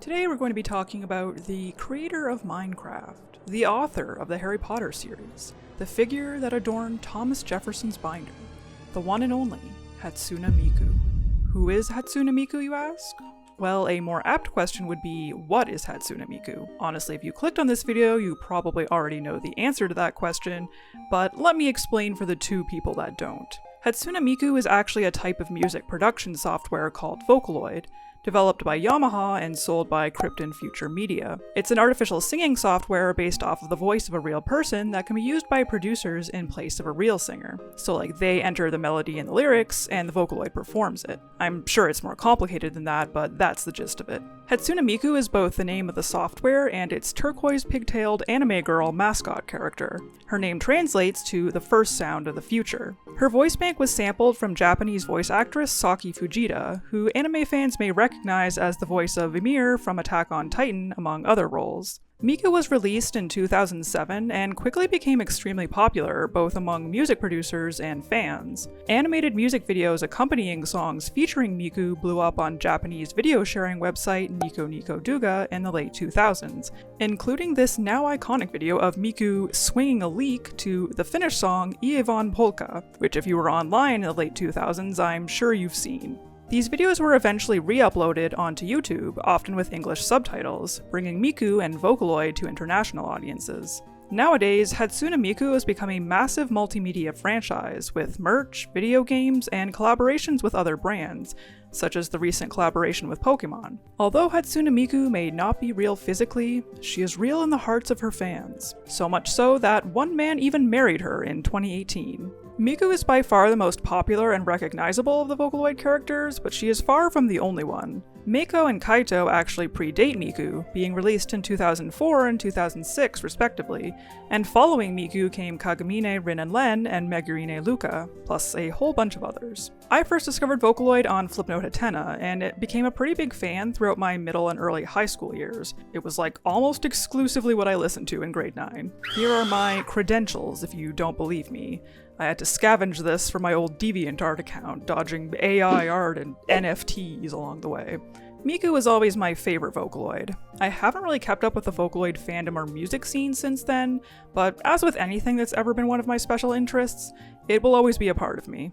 Today we're going to be talking about the creator of Minecraft, the author of the Harry Potter series, the figure that adorned Thomas Jefferson's binder, the one and only Hatsune Miku. Who is Hatsune Miku, you ask? Well, a more apt question would be, what is Hatsune Miku? Honestly, if you clicked on this video, you probably already know the answer to that question, but let me explain for the two people that don't. Hatsune Miku is actually a type of music production software called Vocaloid, developed by Yamaha and sold by Krypton Future Media. It's an artificial singing software based off of the voice of a real person that can be used by producers in place of a real singer. So like they enter the melody and the lyrics, and the Vocaloid performs it. I'm sure it's more complicated than that, but that's the gist of it. Hatsune Miku is both the name of the software and its turquoise pigtailed anime girl mascot character. Her name translates to the first sound of the future. Her voice bank was sampled from Japanese voice actress Saki Fujita, who anime fans may recognize as the voice of Ymir from Attack on Titan, among other roles. Miku was released in 2007 and quickly became extremely popular both among music producers and fans. Animated music videos accompanying songs featuring Miku blew up on Japanese video sharing website Nico Nico Douga in the late 2000s, including this now iconic video of Miku swinging a leek to the Finnish song Ievon Polka, which if you were online in the late 2000s, I'm sure you've seen. These videos were eventually re-uploaded onto YouTube, often with English subtitles, bringing Miku and Vocaloid to international audiences. Nowadays, Hatsune Miku has become a massive multimedia franchise with merch, video games, and collaborations with other brands, such as the recent collaboration with Pokémon. Although Hatsune Miku may not be real physically, she is real in the hearts of her fans, so much so that one man even married her in 2018. Miku is by far the most popular and recognizable of the Vocaloid characters, but she is far from the only one. Meiko and Kaito actually predate Miku, being released in 2004 and 2006 respectively, and following Miku came Kagamine Rin and Len and Megurine Luca, plus a whole bunch of others. I first discovered Vocaloid on Flipnote Hatena, and it became a pretty big fan throughout my middle and early high school years. It was like almost exclusively what I listened to in grade 9. Here are my credentials if you don't believe me. I had to scavenge this for my old DeviantArt account, dodging AI art and NFTs along the way. Miku was always my favorite Vocaloid. I haven't really kept up with the Vocaloid fandom or music scene since then, but as with anything that's ever been one of my special interests, it will always be a part of me.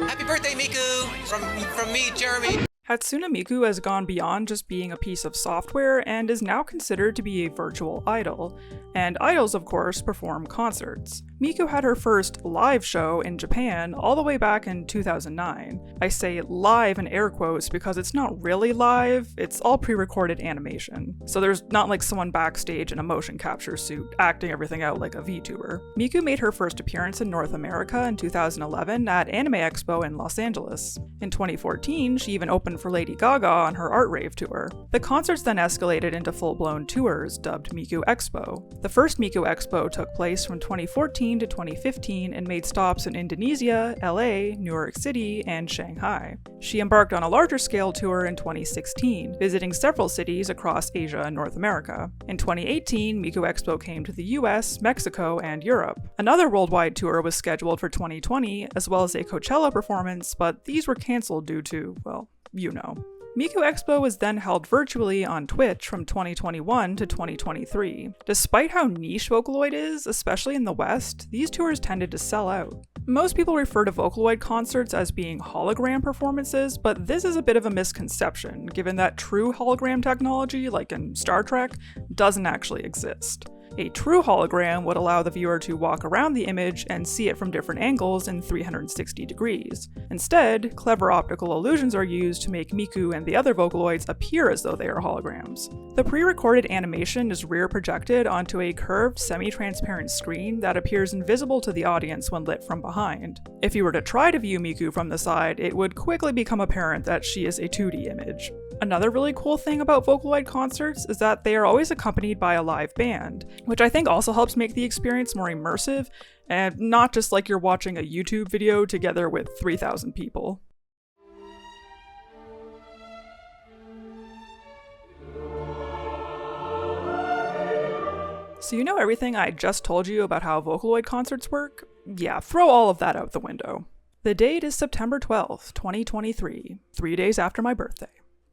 Happy birthday, Miku! From me, Jeremy! Hatsune Miku has gone beyond just being a piece of software and is now considered to be a virtual idol, and idols of course perform concerts. Miku had her first live show in Japan all the way back in 2009. I say live in air quotes because it's not really live, it's all pre-recorded animation. So there's not like someone backstage in a motion capture suit acting everything out like a VTuber. Miku made her first appearance in North America in 2011 at Anime Expo in Los Angeles. In 2014, she even opened for Lady Gaga on her Art Rave tour. The concerts then escalated into full-blown tours dubbed Miku Expo. The first Miku Expo took place from 2014 to 2015 and made stops in Indonesia, LA, New York City, and Shanghai. She embarked on a larger scale tour in 2016, visiting several cities across Asia and North America. In 2018, Miku Expo came to the US, Mexico, and Europe. Another worldwide tour was scheduled for 2020, as well as a Coachella performance, but these were cancelled due to, well, you know. Miku Expo was then held virtually on Twitch from 2021 to 2023. Despite how niche Vocaloid is, especially in the West, these tours tended to sell out. Most people refer to Vocaloid concerts as being hologram performances, but this is a bit of a misconception, given that true hologram technology, like in Star Trek, doesn't actually exist. A true hologram would allow the viewer to walk around the image and see it from different angles in 360 degrees. Instead, clever optical illusions are used to make Miku and the other Vocaloids appear as though they are holograms. The pre-recorded animation is rear projected onto a curved, semi-transparent screen that appears invisible to the audience when lit from behind. If you were to try to view Miku from the side, it would quickly become apparent that she is a 2D image. Another really cool thing about Vocaloid concerts is that they are always accompanied by a live band, which I think also helps make the experience more immersive, and not just like you're watching a YouTube video together with 3,000 people. So you know everything I just told you about how Vocaloid concerts work? Yeah, throw all of that out the window. The date is September 12th, 2023, 3 days after my birthday.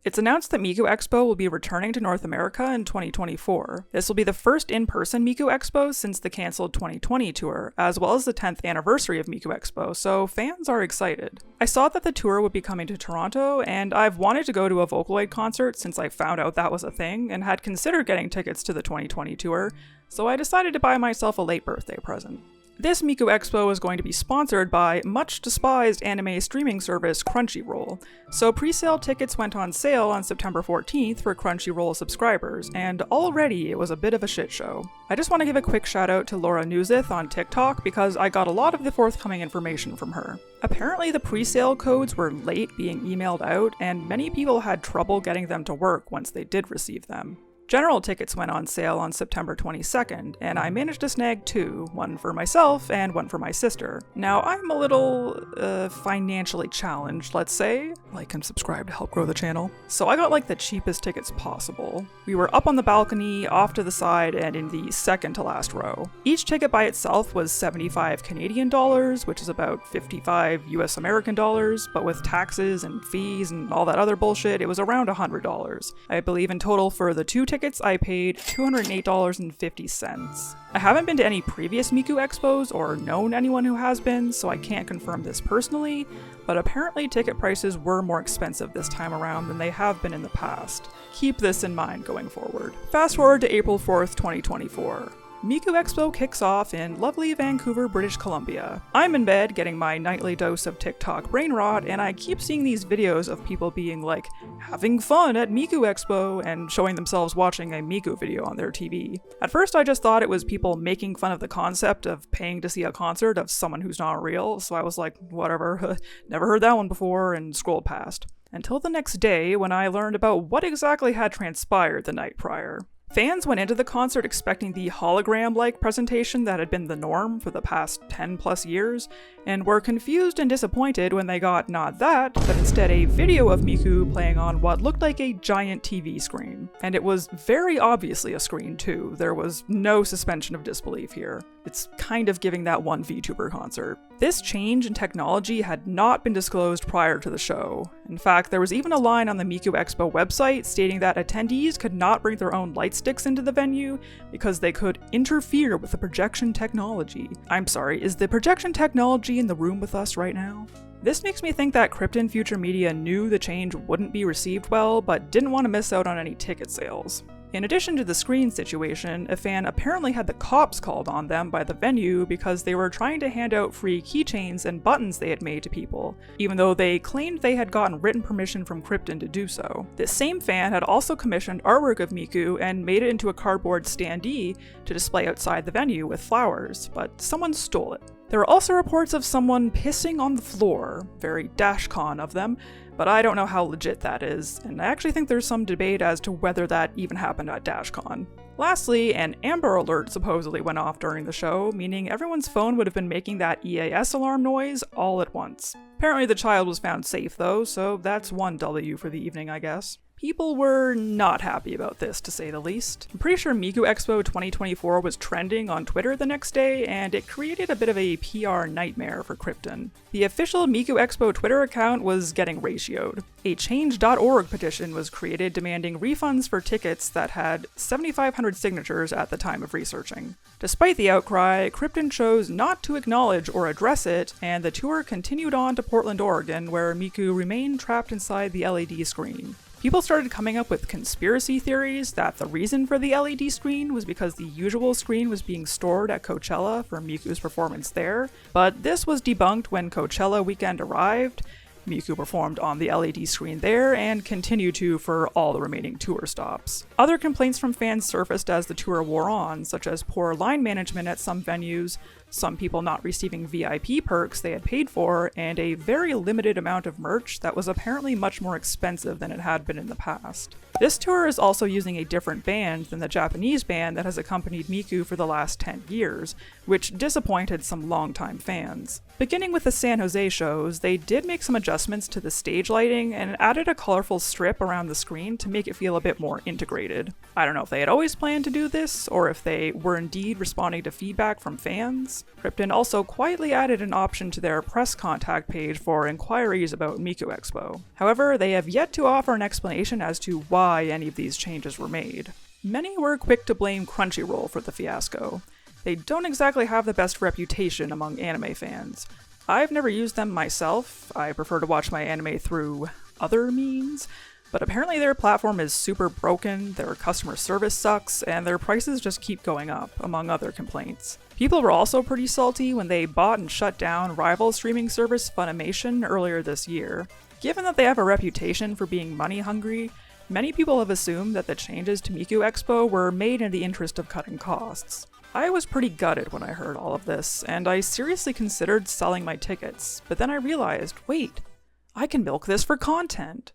It's announced that Miku Expo will be returning to North America in 2024. This will be the first in-person Miku Expo since the cancelled 2020 tour, as well as the 10th anniversary of Miku Expo, so fans are excited. I saw that the tour would be coming to Toronto, and I've wanted to go to a Vocaloid concert since I found out that was a thing, and had considered getting tickets to the 2020 tour, so I decided to buy myself a late birthday present. This Miku Expo is going to be sponsored by much-despised anime streaming service Crunchyroll, so pre-sale tickets went on sale on September 14th for Crunchyroll subscribers, and already it was a bit of a shit show. I just want to give a quick shout out to Laura Newsith on TikTok because I got a lot of the forthcoming information from her. Apparently the pre-sale codes were late being emailed out, and many people had trouble getting them to work once they did receive them. General tickets went on sale on September 22nd, and I managed to snag two, one for myself and one for my sister. Now, I'm a little, financially challenged, let's say. Like and subscribe to help grow the channel. So I got like the cheapest tickets possible. We were up on the balcony, off to the side, and in the second to last row. Each ticket by itself was 75 Canadian dollars, which is about 55 US American dollars, but with taxes and fees and all that other bullshit, it was around $100. I believe in total for the two tickets I paid $208.50. I haven't been to any previous Miku Expos or known anyone who has been, so I can't confirm this personally, but apparently ticket prices were more expensive this time around than they have been in the past. Keep this in mind going forward. Fast forward to April 4th, 2024. Miku Expo kicks off in lovely Vancouver, British Columbia. I'm in bed getting my nightly dose of TikTok brain rot, and I keep seeing these videos of people being like, having fun at Miku Expo, and showing themselves watching a Miku video on their TV. At first I just thought it was people making fun of the concept of paying to see a concert of someone who's not real, so I was like, whatever, never heard that one before, and scrolled past. Until the next day when I learned about what exactly had transpired the night prior. Fans went into the concert expecting the hologram-like presentation that had been the norm for the past 10 plus years, and were confused and disappointed when they got not that, but instead a video of Miku playing on what looked like a giant TV screen. And it was very obviously a screen too, there was no suspension of disbelief here. It's kind of giving that one VTuber concert. This change in technology had not been disclosed prior to the show. In fact, there was even a line on the Miku Expo website stating that attendees could not bring their own light sticks into the venue because they could interfere with the projection technology. I'm sorry, is the projection technology in the room with us right now? This makes me think that Krypton Future Media knew the change wouldn't be received well, but didn't want to miss out on any ticket sales. In addition to the screen situation, a fan apparently had the cops called on them by the venue because they were trying to hand out free keychains and buttons they had made to people, even though they claimed they had gotten written permission from Krypton to do so. This same fan had also commissioned artwork of Miku and made it into a cardboard standee to display outside the venue with flowers, but someone stole it. There were also reports of someone pissing on the floor, very DashCon of them, but I don't know how legit that is, and I actually think there's some debate as to whether that even happened at DashCon. Lastly, an Amber Alert supposedly went off during the show, meaning everyone's phone would have been making that EAS alarm noise all at once. Apparently the child was found safe though, so that's one W for the evening, I guess. People were not happy about this, to say the least. I'm pretty sure Miku Expo 2024 was trending on Twitter the next day, and it created a bit of a PR nightmare for Krypton. The official Miku Expo Twitter account was getting ratioed. A Change.org petition was created demanding refunds for tickets that had 7,500 signatures at the time of researching. Despite the outcry, Krypton chose not to acknowledge or address it, and the tour continued on to Portland, Oregon, where Miku remained trapped inside the LED screen. People started coming up with conspiracy theories that the reason for the LED screen was because the usual screen was being stored at Coachella for Miku's performance there, but this was debunked when Coachella weekend arrived. Miku performed on the LED screen there and continued to for all the remaining tour stops. Other complaints from fans surfaced as the tour wore on, such as poor line management at some venues, some people not receiving VIP perks they had paid for, and a very limited amount of merch that was apparently much more expensive than it had been in the past. This tour is also using a different band than the Japanese band that has accompanied Miku for the last 10 years, which disappointed some longtime fans. Beginning with the San Jose shows, they did make some adjustments to the stage lighting and added a colorful strip around the screen to make it feel a bit more integrated. I don't know if they had always planned to do this, or if they were indeed responding to feedback from fans. Krypton also quietly added an option to their press contact page for inquiries about Miku Expo. However, they have yet to offer an explanation as to why any of these changes were made. Many were quick to blame Crunchyroll for the fiasco. They don't exactly have the best reputation among anime fans. I've never used them myself. I prefer to watch my anime through other means, but apparently their platform is super broken, their customer service sucks, and their prices just keep going up, among other complaints. People were also pretty salty when they bought and shut down rival streaming service Funimation earlier this year. Given that they have a reputation for being money hungry, many people have assumed that the changes to Miku Expo were made in the interest of cutting costs. I was pretty gutted when I heard all of this, and I seriously considered selling my tickets, but then I realized, wait, I can milk this for content.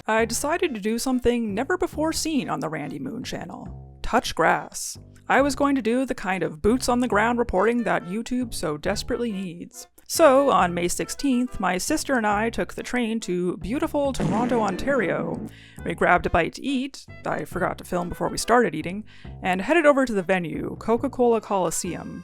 I decided to do something never before seen on the Randy Moon channel. Touch grass. I was going to do the kind of boots on the ground reporting that YouTube so desperately needs. So, on May 16th, my sister and I took the train to beautiful Toronto, Ontario. We grabbed a bite to eat, I forgot to film before we started eating, and headed over to the venue, Coca-Cola Coliseum.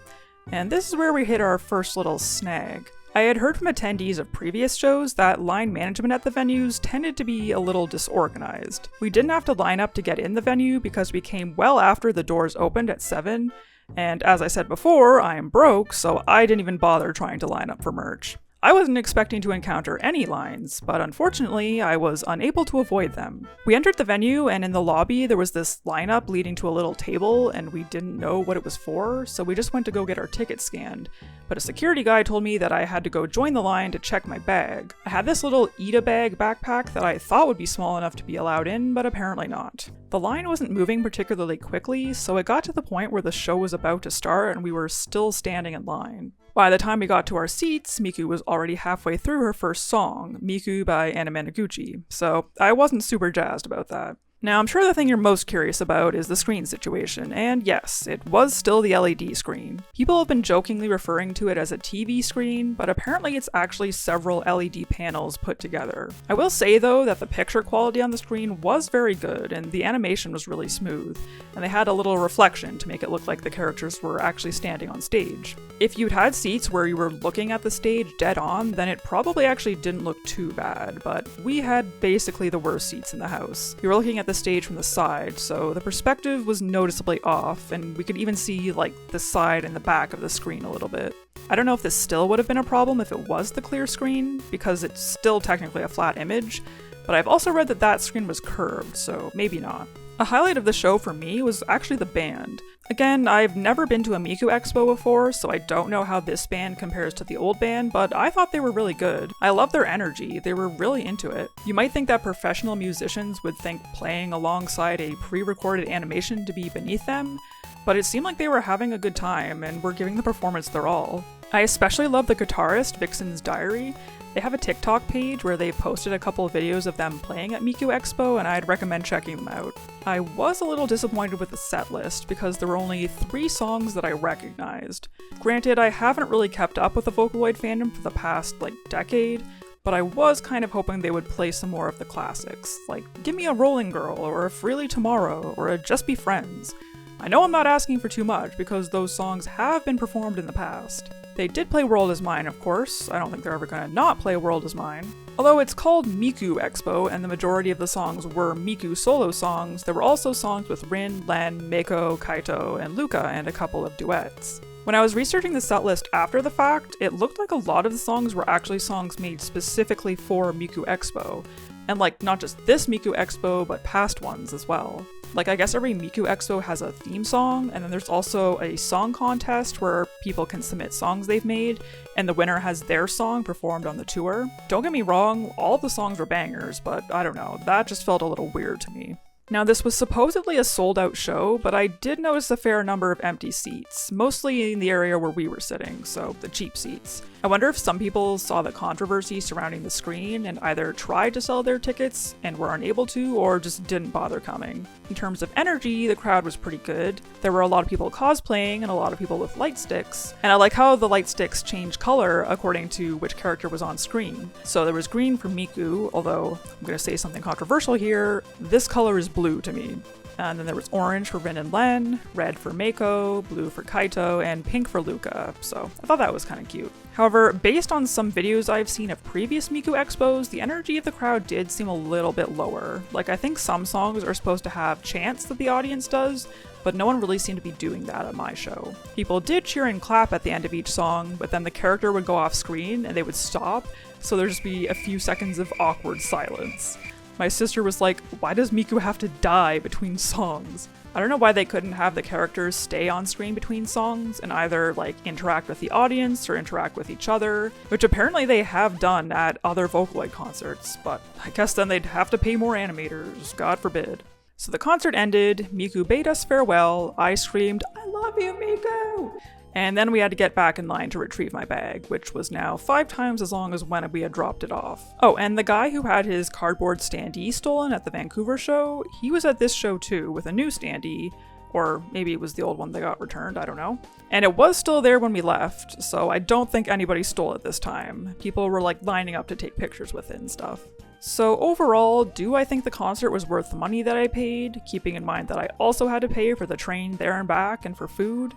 And this is where we hit our first little snag. I had heard from attendees of previous shows that line management at the venues tended to be a little disorganized. We didn't have to line up to get in the venue because we came well after the doors opened at 7, and as I said before, I am broke, so I didn't even bother trying to line up for merch. I wasn't expecting to encounter any lines, but unfortunately, I was unable to avoid them. We entered the venue, and in the lobby there was this lineup leading to a little table, and we didn't know what it was for, so we just went to go get our tickets scanned. But a security guy told me that I had to go join the line to check my bag. I had this little eat-a-bag backpack that I thought would be small enough to be allowed in, but apparently not. The line wasn't moving particularly quickly, so it got to the point where the show was about to start and we were still standing in line. By the time we got to our seats, Miku was already halfway through her first song, Miku by Minegishi, so I wasn't super jazzed about that. Now, I'm sure the thing you're most curious about is the screen situation, and yes, it was still the LED screen. People have been jokingly referring to it as a TV screen, but apparently it's actually several LED panels put together. I will say though that the picture quality on the screen was very good, and the animation was really smooth, and they had a little reflection to make it look like the characters were actually standing on stage. If you'd had seats where you were looking at the stage dead on, then it probably actually didn't look too bad, but we had basically the worst seats in the house. You were looking at the stage from the side, so the perspective was noticeably off, and we could even see like the side and the back of the screen a little bit. I don't know if this still would have been a problem if it was the clear screen, because it's still technically a flat image, but I've also read that that screen was curved, so maybe not. A highlight of the show for me was actually the band. Again, I've never been to a Miku Expo before, so I don't know how this band compares to the old band, but I thought they were really good. I love their energy, they were really into it. You might think that professional musicians would think playing alongside a pre-recorded animation to be beneath them, but it seemed like they were having a good time and were giving the performance their all. I especially love the guitarist, Vixen's Diary. They have a TikTok page where they've posted a couple of videos of them playing at Miku Expo, and I'd recommend checking them out. I was a little disappointed with the set list because there were only 3 songs that I recognized. Granted, I haven't really kept up with the Vocaloid fandom for the past, decade, but I was kind of hoping they would play some more of the classics, like Give Me a Rolling Girl, or a Freely Tomorrow, or a Just Be Friends. I know I'm not asking for too much because those songs have been performed in the past. They did play World Is Mine, of course. I don't think they're ever gonna not play World Is Mine. Although it's called Miku Expo and the majority of the songs were Miku solo songs, there were also songs with Rin, Len, Meiko, Kaito, and Luca, and a couple of duets. When I was researching the setlist after the fact, it looked like a lot of the songs were actually songs made specifically for Miku Expo. And not just this Miku Expo, but past ones as well. I guess every Miku Expo has a theme song, and then there's also a song contest where people can submit songs they've made, and the winner has their song performed on the tour. Don't get me wrong, all of the songs were bangers, but I don't know, that just felt a little weird to me. Now, this was supposedly a sold-out show, but I did notice a fair number of empty seats, mostly in the area where we were sitting, so the cheap seats. I wonder if some people saw the controversy surrounding the screen and either tried to sell their tickets and were unable to, or just didn't bother coming. In terms of energy, the crowd was pretty good. There were a lot of people cosplaying and a lot of people with light sticks, and I like how the light sticks change color according to which character was on screen. So there was green for Miku, although I'm going to say something controversial here, this color is blue to me. And then there was orange for Rin and Len, red for Mako, blue for Kaito, and pink for Luca, so I thought that was kind of cute. However, based on some videos I've seen of previous Miku Expos, the energy of the crowd did seem a little bit lower. Like, I think some songs are supposed to have chants that the audience does, but no one really seemed to be doing that at my show. People did cheer and clap at the end of each song, but then the character would go off screen and they would stop, so there'd just be a few seconds of awkward silence. My sister was like, why does Miku have to die between songs? I don't know why they couldn't have the characters stay on screen between songs and either like interact with the audience or interact with each other, which apparently they have done at other Vocaloid concerts, but I guess then they'd have to pay more animators, God forbid. So the concert ended, Miku bade us farewell, I screamed, "I love you, Miku!" And then we had to get back in line to retrieve my bag, which was now 5 times as long as when we had dropped it off. Oh, and the guy who had his cardboard standee stolen at the Vancouver show, he was at this show too, with a new standee, or maybe it was the old one that got returned, I don't know. And it was still there when we left, so I don't think anybody stole it this time. People were like lining up to take pictures with it and stuff. So overall, do I think the concert was worth the money that I paid, keeping in mind that I also had to pay for the train there and back and for food?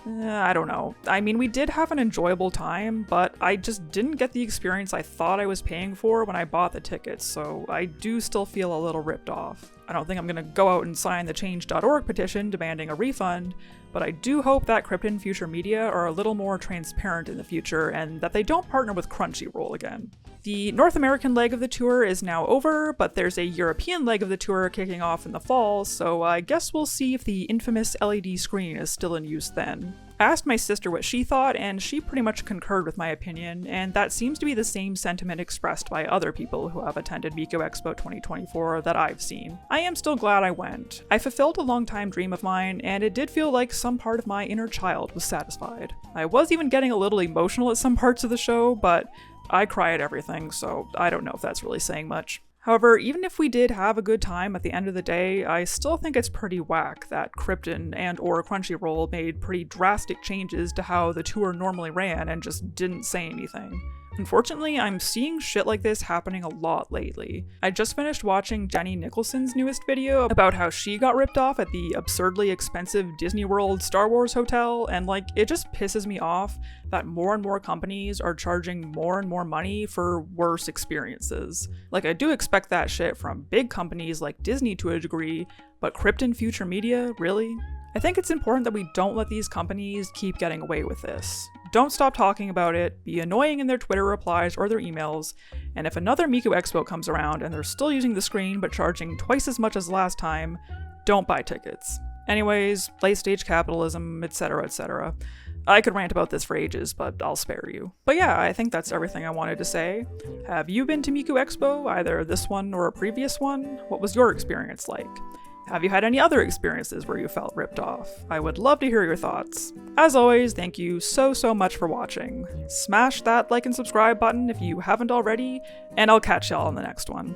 I don't know. I mean, we did have an enjoyable time, but I just didn't get the experience I thought I was paying for when I bought the tickets, so I do still feel a little ripped off. I don't think I'm gonna go out and sign the change.org petition demanding a refund, but I do hope that Krypton Future Media are a little more transparent in the future and that they don't partner with Crunchyroll again. The North American leg of the tour is now over, but there's a European leg of the tour kicking off in the fall, so I guess we'll see if the infamous LED screen is still in use then. I asked my sister what she thought, and she pretty much concurred with my opinion, and that seems to be the same sentiment expressed by other people who have attended Miku Expo 2024 that I've seen. I am still glad I went. I fulfilled a long-time dream of mine, and it did feel like some part of my inner child was satisfied. I was even getting a little emotional at some parts of the show, but I cry at everything, so I don't know if that's really saying much. However, even if we did have a good time at the end of the day, I still think it's pretty whack that Krypton and or Crunchyroll made pretty drastic changes to how the tour normally ran and just didn't say anything. Unfortunately, I'm seeing shit like this happening a lot lately. I just finished watching Jenny Nicholson's newest video about how she got ripped off at the absurdly expensive Disney World Star Wars hotel, and like, it just pisses me off that more and more companies are charging more and more money for worse experiences. Like, I do expect that shit from big companies like Disney to a degree, but Krypton Future Media, really? I think it's important that we don't let these companies keep getting away with this. Don't stop talking about it, be annoying in their Twitter replies or their emails, and if another Miku Expo comes around and they're still using the screen but charging twice as much as last time, don't buy tickets. Anyways, late stage capitalism, etc, etc. I could rant about this for ages, but I'll spare you. But yeah, I think that's everything I wanted to say. Have you been to Miku Expo, either this one or a previous one? What was your experience like? Have you had any other experiences where you felt ripped off? I would love to hear your thoughts. As always, thank you so much for watching. Smash that like and subscribe button if you haven't already, and I'll catch y'all in the next one.